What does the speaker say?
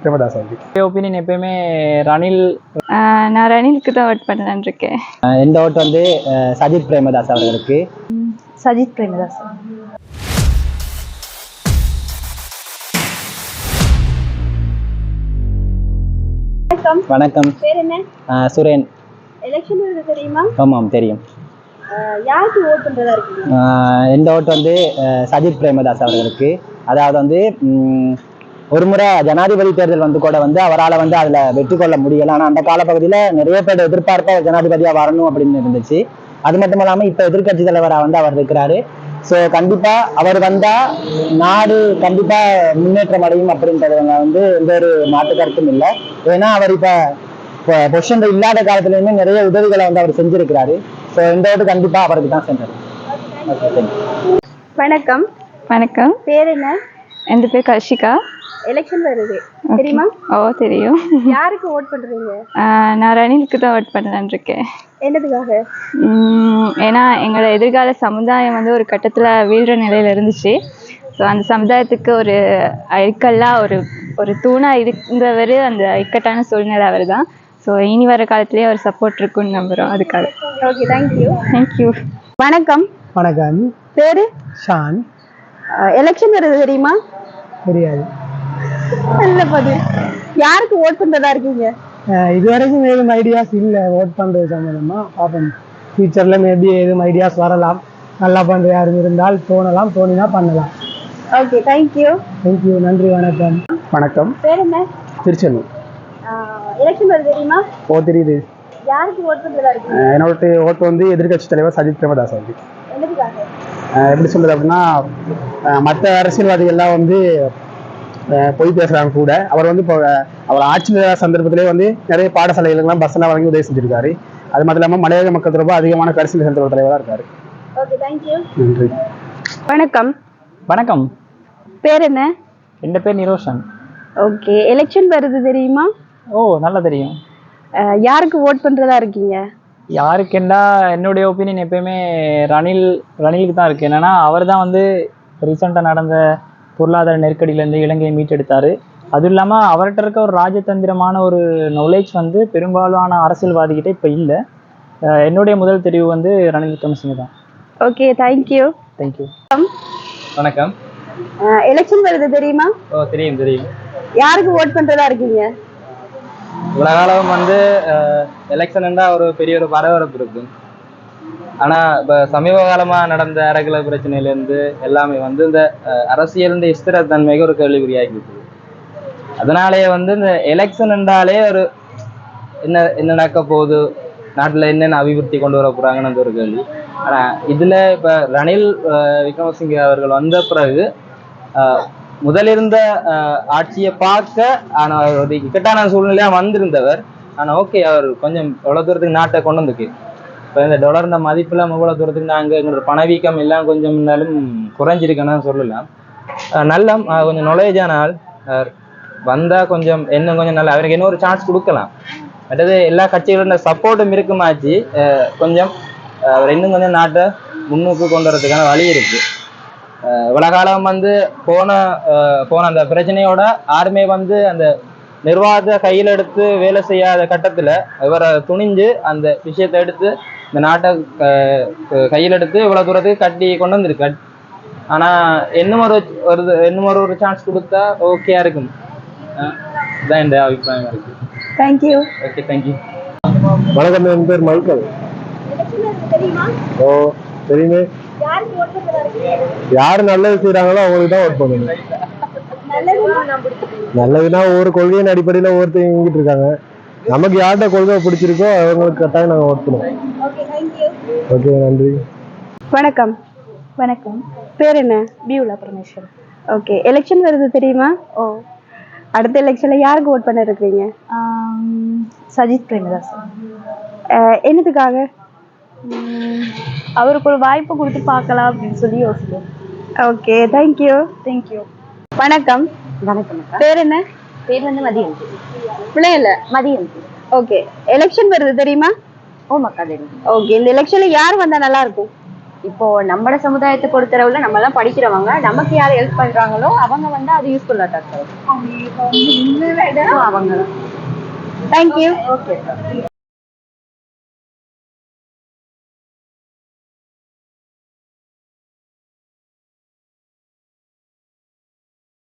Premadasa opinion எப்பயுமே ரணில். நான் ரணிலுக்கு தான் ஓட் பண்ணலான்னு இருக்கேன். இந்த ஓட்டு வந்து சஜித் பிரேமதாஸ் அவர்களுக்கு. சஜித் பிரேமதாஸ். வணக்கம். பேர் என்ன? சுரேன். எலெக்ஷன் வருது தெரியுமா? ஆமாம் தெரியும். யாருக்கு ஓட் பண்றதா இருக்கீங்க? இந்த ஓட்டு வந்து சஜித் பிரேமதாஸ் அவர்களுக்கு. அதாவது வந்து ஒரு முறை ஜனாதிபதி தேர்தல் வந்து கூட வந்து அவரால் வந்து அதில் வெற்றி கொள்ள முடியலை. ஆனால் அந்த காலப்பகுதியில் நிறைய பேர் எதிர்பார்த்த ஜனாதிபதியாக வரணும் அப்படின்னு இருந்துச்சு. அது மட்டும் இல்லாமல் இப்போ எதிர்கட்சி தலைவராக வந்து அவர் இருக்கிறாரு. ஸோ கண்டிப்பாக அவர் வந்தால் நாடு கண்டிப்பாக முன்னேற்றம் அடையும் அப்படின்றதுல வந்து எந்த ஒரு மாற்று கருத்தும் இல்லை. ஏன்னா அவர் இப்போ பொசிஷன் இல்லாத காலத்துலேயுமே நிறைய உதவிகளை வந்து அவர் செஞ்சிருக்கிறாரு. ஸோ இந்த ஓட்டு கண்டிப்பாக அவருக்கு தான் சென்றார். வணக்கம். வணக்கம். பேர் என்ன? என் பேர் கர்ஷிகா. எலெக்ஷன் வருது தெரியுமா? ஓ தெரியும். யாருக்கு ஓட் பண்றீங்க? நான் ரணிலுக்கு தான் ஓட் பண்ணலான்னு இருக்கேன். என்னதுக்காக? ஏன்னா எங்களோட எதிர்கால சமுதாயம் வந்து ஒரு கட்டத்தில் வீழ்ற நிலையில் இருந்துச்சு. ஸோ அந்த சமுதாயத்துக்கு ஒரு அடிக்கல்லாம் ஒரு தூணாக இருந்தவர் அந்த இக்கட்டான சூழ்நிலை அவர் தான். ஸோ இனி வர காலத்துலேயே அவர் சப்போர்ட் இருக்குன்னு நம்புகிறோம். அதுக்காக. Okay, thank you. தேங்க்யூ. வணக்கம். வணக்கம். பேரு? ஷான். எலெக்ஷன் வருது தெரியுமா? தெரியாது. நல்ல பதில். யாருக்கு ஓட் பண்றதா இருக்கீங்க? இதுவரைக்கும் எதுவும் ஐடியாஸ் இல்லை ஓட் பண்ணுறது சம்மந்தமாக. பார்ப்போம், ஃபியூச்சரில் மேபி எதுவும் ஐடியாஸ் வரலாம். நல்லா பண்ணுற யாரும் இருந்தால் தோணலாம், தோணினா பண்ணலாம். Okay, thank you. தேங்க்யூ, நன்றி, வணக்கம். வணக்கம். பேர் என்ன? திருச்செந்தூர். எலெக்ஷன் வருது தெரியுமா? ஓ தெரியுது. யாருக்கு ஓட் பண்றதா இருக்கீங்க? என்னோட ஓட்டு வந்து எதிர்கட்சி தலைவர் சஜித் பிரேமதாஸ் அவர்கள். என்னதுக்காக? எப்படி சொல்றது அப்படின்னா, மற்ற அரசியல்வாதிகள்லாம் வந்து பொய் பேசுறாங்க கூட. அவர் வந்து இப்போ அவர் ஆட்சியில் சந்தர்ப்பத்திலே வந்து நிறைய பாடசாலைகளுக்கெல்லாம் பஸ் எல்லாம் வழங்கி உதவி செஞ்சிருக்காரு. அது மட்டும் இல்லாமல் மலையாள மக்கள் ரொம்ப அதிகமான கரிசல் செலுத்துற தலைவராக இருக்காரு. Okay, thank you. நன்றி. வணக்கம். வணக்கம். பேர் என்ன? என் பேர் நிரோஷன். ஓகே, எலெக்ஷன் வருது தெரியுமா? ஓ நல்லா தெரியும். யாருக்கு ஓட் பண்றதா இருக்கீங்க? யாருக்குன்னா என்னுடைய ஒப்பீனியன் எப்பயுமே ரணிலுக்கு தான் இருக்குது. என்னென்னா அவர் தான் வந்து ரீசெண்டாக நடந்த பொருளாதார நெருக்கடியிலேருந்து இலங்கையை மீட்டெடுத்தார். அதுவும் இல்லாமல் அவர்கிட்ட இருக்க ஒரு ராஜதந்திரமான ஒரு நாலேஜ் வந்து பெரும்பாலான அரசியல்வாதிகிட்ட இப்போ இல்லை. என்னுடைய முதல் தெரிவு வந்து ரணில் விக்ரமசிங்கே தான். Okay, thank you. தேங்க்யூ. வணக்கம். எலெக்ஷன் வருது தெரியுமா? ஓ தெரியும் தெரியும். யாருக்கு ஓட் பண்றதா இருக்கீங்க? உலகளவும் வந்து எலெக்ஷன் ஒரு பெரிய ஒரு பரபரப்பு இருக்கு. ஆனால் இப்போ சமீப காலமாக நடந்த அரசியல் பிரச்சனையிலேருந்து எல்லாமே வந்து இந்த அரசியல் ஸ்திரத்தன்மைக்கு ஒரு கேள்விக்குறியாகி இருக்குது. அதனாலேயே வந்து இந்த எலெக்ஷன் என்றாலே ஒரு என்ன நடக்க போகுது, நாட்டில் என்னென்ன அபிவிருத்தி கொண்டு வர போகிறாங்கன்னு ஒரு கேள்வி. ஆனால் இதில் இப்போ ரணில் விக்ரமசிங்கே அவர்கள் வந்த பிறகு முதலிருந்த ஆட்சியை பார்க்க ஆனால் ஒரு இக்கட்டான சூழ்நிலையாக வந்திருந்தவர். ஆனால் ஓகே, அவர் கொஞ்சம் எவ்வளோ தூரத்துக்கு நாட்டை கொண்டு வந்துருக்கு. இப்போ இந்த டாலர் மதிப்பெல்லாம் எவ்வளோ தூரத்துக்கு நாங்கள் எங்களோட பணவீக்கம் எல்லாம் கொஞ்சம் இருந்தாலும் குறைஞ்சிருக்குன்னு சொல்லலாம். நல்ல கொஞ்சம் நாலேஜான ஆள் வந்தால் கொஞ்சம் இன்னும் கொஞ்சம் நல்லா அவருக்கு இன்னொரு சான்ஸ் கொடுக்கலாம். மற்றது எல்லா கட்சிகளோட சப்போர்ட்டும் இருக்குமாச்சு. கொஞ்சம் அவர் இன்னும் கொஞ்சம் நாட்டை முன்னுக்கு கொண்டு வரதுக்கான வழி இருக்குது. இவ்வளோ காலம் வந்து போன அந்த பிரச்சனையோட யாருமே வந்து அந்த நிர்வாகத்தை கையில் எடுத்து வேலை செய்யாத கட்டத்தில் இவரை துணிஞ்சு அந்த விஷயத்தை எடுத்து இந்த நாட்டை கையில் எடுத்து இவ்வளோ தூரத்துக்கு கட்டி கொண்டு வந்திருக்கு. ஆனால் இன்னும் ஒரு சான்ஸ் கொடுத்தா ஓகேயா இருக்கும். இதுதான் என் அபிப்பிராயமாக இருக்கு. தேங்க்யூ. Okay, thank you. வணக்கம், என் பேர் மைக்கேல். ஓ தெரியுமே. யாரு நல்லது செய்யறாங்களோ அவங்களுக்கு தான் ஓட் பண்ணுங்க. நல்லதுன்னா ஒவ்வொரு கொள்கையின் அடிப்படையில் ஒவ்வொருத்தர் இயங்கிட்டு இருக்காங்க. நமக்கு யார்கிட்ட கொள்கை பிடிச்சிருக்கோ அவங்களுக்கு கட்டாயம் நாங்கள் ஓட் பண்ணுவோம். ஓகே, நன்றி. வணக்கம். வணக்கம். பேர் என்ன? பியூலா பரமேஸ்வரன். ஓகே, எலெக்ஷன் வருது தெரியுமா? ஓ. அடுத்த எலெக்ஷன்ல யாருக்கு ஓட் பண்ண இருக்கிறீங்க? சஜித் பிரேமதாஸ். என்னதுக்காக? அவருக்கு ஒரு வாய்ப்பு கொடுத்து பார்க்கலாம் அப்படின்னு சொல்லி யோசிக்கிறோம். Okay, thank you. தேங்க்யூ. வணக்கம். வணக்கம். பேர் என்ன? பேர் வந்து மதியம். பிள்ளைல மதியம். ஓகே, எலெக்ஷன் வருது தெரியுமா? ஓ மக்கா தெரியும். ஓகே, இந்த எலெக்ஷன்ல யார் வந்தா நல்லா இருக்கும்? இப்போ நம்மட சமுதாயத்தை பொறுத்தளவுல நம்ம எல்லாம் படிக்கிறவங்க நமக்கு யார் ஹெல்ப் பண்றாங்களோ அவங்க வந்து அது யூஸ்ஃபுல்லா தான் அவங்க. தேங்க்யூ. ஓகே.